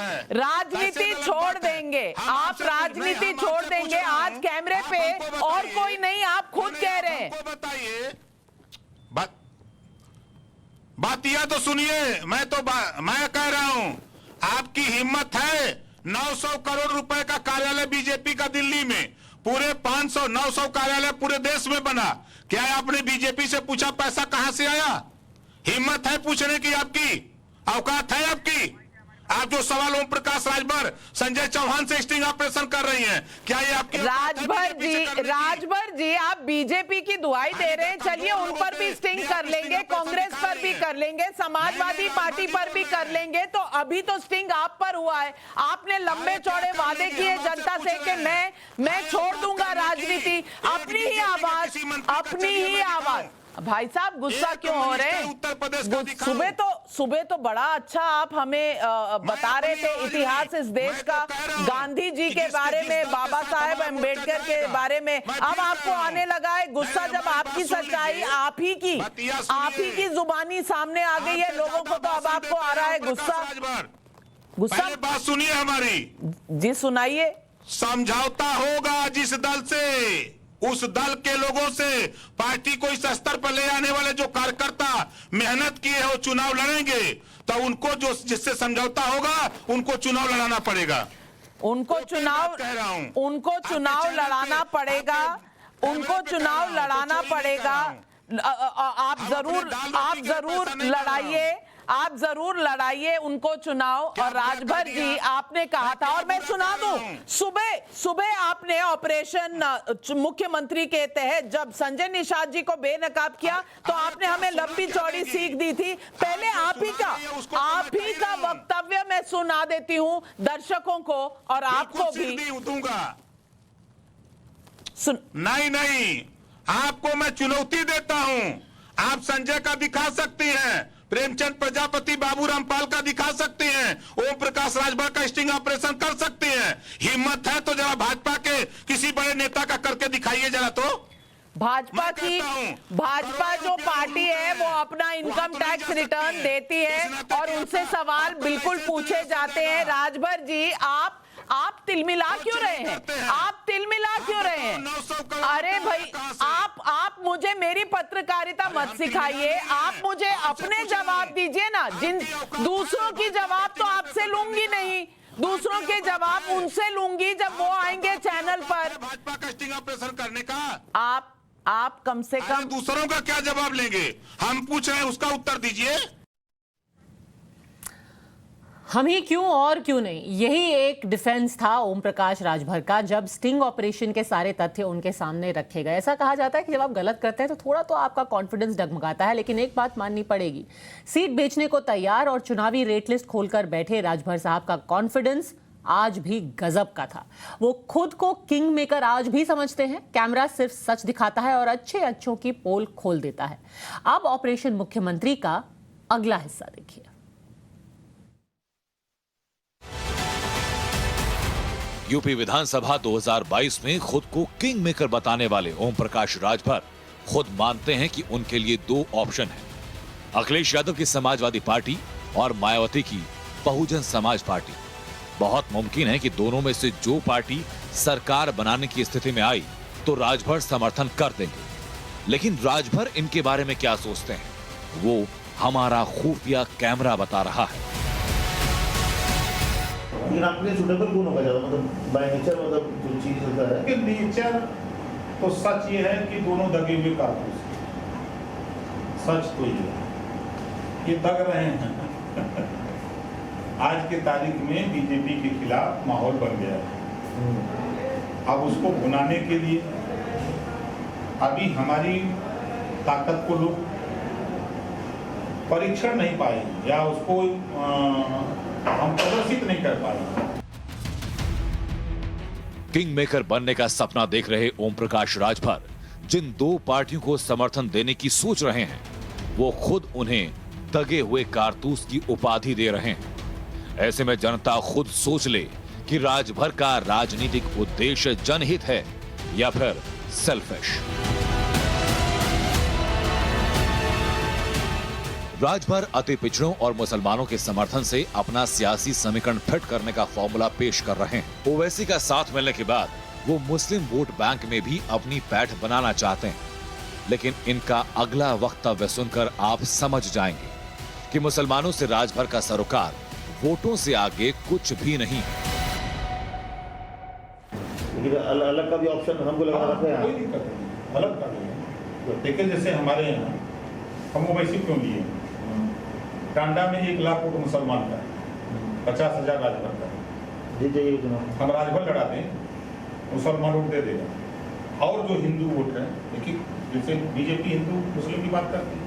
छोड़ देंगे, आप राजनीति छोड़ देंगे। आज कैमरे पे और कोई नहीं, आप खुद कह रहे हैं। बताइए बात यह तो सुनिए, मैं कह रहा हूं, आपकी हिम्मत है 900 करोड़ रुपए का कार्यालय बीजेपी का दिल्ली में, पूरे 900 कार्यालय पूरे देश में बना। क्या आपने बीजेपी से पूछा पैसा कहां से आया? हिम्मत है पूछने की? आपकी औकात है आपकी? आप जो सवाल ओम प्रकाश राजभर, संजय चौहान से स्टिंग ऑपरेशन कर रही हैं, क्या ये आपकी? राजभर जी आप बीजेपी की दुहाई दे रहे हैं, चलिए उन पर भी स्टिंग कर लेंगे, कांग्रेस पर भी कर लेंगे, समाजवादी पार्टी पर भी कर लेंगे। तो अभी तो स्टिंग आप पर हुआ है। आपने लंबे चौड़े वादे किए जनता से कि मैं छोड़ दूंगा राजनीति। अपनी ही आवाज भाई साहब गुस्सा क्यों हो रहे हैं? सुबह तो बड़ा अच्छा आप हमें बता रहे थे इतिहास इस देश का, गांधी जी के बारे में, बाबा साहेब अम्बेडकर के बारे में। अब आपको आने लगा है गुस्सा, जब आपकी सच्चाई आप ही की जुबानी सामने आ गई है लोगों को, तो अब आपको आ रहा है गुस्सा। बात सुनिए हमारी जी, सुनाइए। समझौता होगा जिस दल से, उस दल के लोगों से, पार्टी को इस स्तर पर ले आने वाले जो कार्यकर्ता मेहनत किए हो, चुनाव लड़ेंगे, तो उनको जो जिससे समझौता होगा उनको चुनाव लड़ाना पड़ेगा। उनको चुनाव लड़ाना पड़ेगा। आप जरूर लड़ाइए उनको चुनाव। और राजभर जी आपने कहा था, और मैं सुना दूं, सुबह आपने ऑपरेशन मुख्यमंत्री के तहत जब संजय निषाद जी को बेनकाब किया तो आपने हमें लंबी चौड़ी सीख दी थी। पहले आप ही का वक्तव्य मैं सुना देती हूं दर्शकों को और आपको भी दूंगा। नहीं, आपको मैं चुनौती देता हूं। आप संजय का दिखा सकती हैं, प्रेमचंद प्रजापति, बाबू रामपाल का दिखा सकते हैं, ओम प्रकाश राजभर का स्टिंग ऑपरेशन कर सकते हैं। हिम्मत है तो जरा भाजपा के किसी बड़े नेता का करके दिखाइए जरा। तो भाजपा जो पार्टी है वो अपना इनकम टैक्स रिटर्न देती है और उनसे सवाल बिल्कुल पूछे जाते हैं। राजभर जी आप तिलमिला क्यों रहे हैं? अरे भाई आप मुझे मेरी पत्रकारिता मत सिखाइए, आप मुझे अपने जवाब दीजिए ना। जिन दूसरों की जवाब तो आपसे लूंगी नहीं, दूसरों के जवाब उनसे लूंगी जब वो आएंगे चैनल पर। भाजपा का स्टिंग ऑपरेशन करने का आप कम से कम दूसरों का क्या जवाब लेंगे? हम पूछ रहे हैं, उसका उत्तर दीजिए। हम ही क्यों और क्यों नहीं, यही एक डिफेंस था ओम प्रकाश राजभर का जब स्टिंग ऑपरेशन के सारे तथ्य उनके सामने रखे गए। ऐसा कहा जाता है कि जब आप गलत करते हैं तो थोड़ा तो आपका कॉन्फिडेंस डगमगाता है, लेकिन एक बात माननी पड़ेगी, सीट बेचने को तैयार और चुनावी रेट लिस्ट खोलकर बैठे राजभर साहब का कॉन्फिडेंस आज भी गजब का था। वो खुद को किंग मेकर आज भी समझते हैं। कैमरा सिर्फ सच दिखाता है और अच्छों की पोल खोल देता है। अब ऑपरेशन मुख्यमंत्री का अगला हिस्सा देखिए। यूपी विधानसभा 2022 में खुद को किंग मेकर बताने वाले ओम प्रकाश राजभर खुद मानते हैं कि उनके लिए दो ऑप्शन हैं, अखिलेश यादव की समाजवादी पार्टी और मायावती की बहुजन समाज पार्टी। बहुत मुमकिन है कि दोनों में से जो पार्टी सरकार बनाने की स्थिति में आई तो राजभर समर्थन कर देंगे। लेकिन राजभर इनके बारे में क्या सोचते हैं, वो हमारा खुफिया कैमरा बता रहा है। लेकिन आपके लिए सुटेबल कौन होगा ज्यादा, मतलब बाय नेचर, मतलब जो चीज होता है कि नेचर तो सच ये है कि दोनों दगे हुए कारतूस, सच तो ये दग रहे हैं। आज के तारीख में बीजेपी के खिलाफ माहौल बन गया है। अब उसको भुनाने के लिए अभी हमारी ताकत को लोग परीक्षण नहीं पाएंगे या उसको हम प्रदर्शित नहीं कर पाएंगे। किंग मेकर बनने का सपना देख रहे ओम प्रकाश राजभर जिन दो पार्टियों को समर्थन देने की सोच रहे हैं, वो खुद उन्हें दगे हुए कारतूस की उपाधि दे रहे हैं। ऐसे में जनता खुद सोच ले कि राजभर का राजनीतिक उद्देश्य जनहित है या फिर सेल्फिश। राजभर अति पिछड़ों और मुसलमानों के समर्थन से अपना सियासी समीकरण फिट करने का फॉर्मूला पेश कर रहे हैं। ओवैसी का साथ मिलने के बाद वो मुस्लिम वोट बैंक में भी अपनी पैठ बनाना चाहते हैं। लेकिन इनका अगला वक्तव्य सुनकर आप समझ जाएंगे कि मुसलमानों से राजभर का सरोकार वोटों से आगे कुछ भी नहीं है। लेकिन अलग का भी ऑप्शन हमको लगा रखा है। कोई दिक्कत नहीं, अलग का नहीं है। देखिए जैसे हमारे यहाँ हम ओवैसी क्यों लिए, टांडा में 1 लाख वोट मुसलमान का, 50,000 राजभर का, जी जाइए चुनाव हम राजभर लड़ा दें, मुसलमान वोट दे देगा। और जो हिंदू वोट है, देखिए जैसे बीजेपी हिंदू मुस्लिम की बात करती है,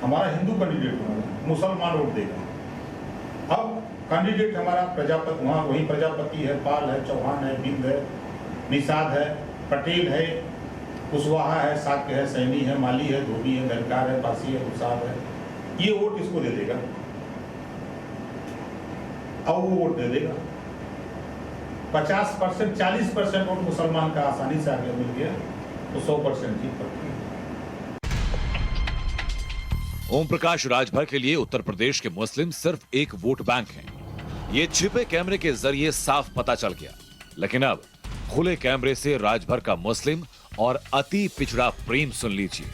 हमारा हिंदू कैंडिडेट होगा, मुसलमान वोट देगा। अब कैंडिडेट हमारा प्रजापति, वहाँ वही प्रजापति है, पाल है, चौहान है, बिंद है, निषाद है, पटेल है, कुशवाहा है, साक्य है, सैनी है, माली है, धोबी है, गलकार है, पासी है, गुसाब है, ये वोट इसको दे देगा और वो वोट दे देगा। 50%, 40% वोट मुसलमान का आसानी से आगे मिल गया तो 100% जीत पड़ती है। ओम प्रकाश राजभर के लिए उत्तर प्रदेश के मुस्लिम सिर्फ एक वोट बैंक हैं। ये छिपे कैमरे के जरिए साफ पता चल गया, लेकिन अब खुले कैमरे से राजभर का मुस्लिम और अति पिछड़ा प्रेम सुन लीजिए।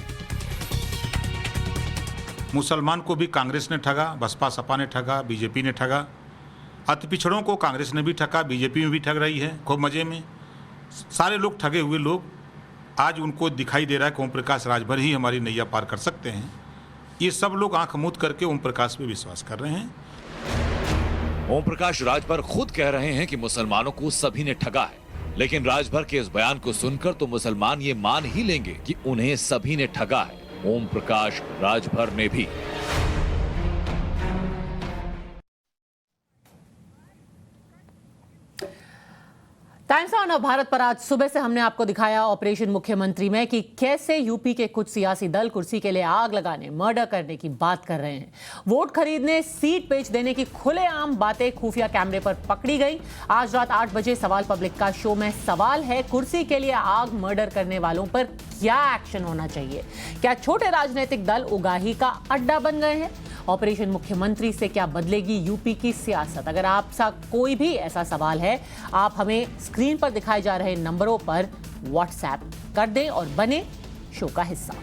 मुसलमान को भी कांग्रेस ने ठगा, बसपा सपा ने ठगा, बीजेपी ने ठगा। अति पिछड़ों को कांग्रेस ने भी ठगा, बीजेपी में भी ठग रही है खूब मजे में। सारे लोग ठगे हुए लोग, आज उनको दिखाई दे रहा है कि ओम प्रकाश राजभर ही हमारी नैया पार कर सकते हैं। ये सब लोग आंख मूंद करके ओम प्रकाश पे विश्वास कर रहे हैं। ओम प्रकाश राजभर खुद कह रहे हैं कि मुसलमानों को सभी ने ठगा है, लेकिन राजभर के इस बयान को सुनकर तो मुसलमान ये मान ही लेंगे कि उन्हें सभी ने ठगा है। ओम प्रकाश राजभर ने भी। टाइम्स ऑन भारत पर आज सुबह से हमने आपको दिखाया ऑपरेशन मुख्यमंत्री में कि कैसे यूपी के कुछ सियासी दल कुर्सी के लिए आग लगाने, मर्डर करने की बात कर रहे हैं। वोट खरीदने, सीट बेच देने की खुलेआम बातें खुफिया कैमरे पर पकड़ी गई। आज रात 8 बजे सवाल पब्लिक का शो में सवाल है, कुर्सी के लिए आग मर्डर करने वालों पर क्या एक्शन होना चाहिए? क्या छोटे राजनीतिक दल उगाही का अड्डा बन गए हैं? ऑपरेशन मुख्यमंत्री से क्या बदलेगी यूपी की सियासत? अगर आपका कोई भी ऐसा सवाल है, आप हमें स्क्रीन पर दिखाए जा रहे नंबरों पर व्हाट्सएप कर दें और बने शो का हिस्सा।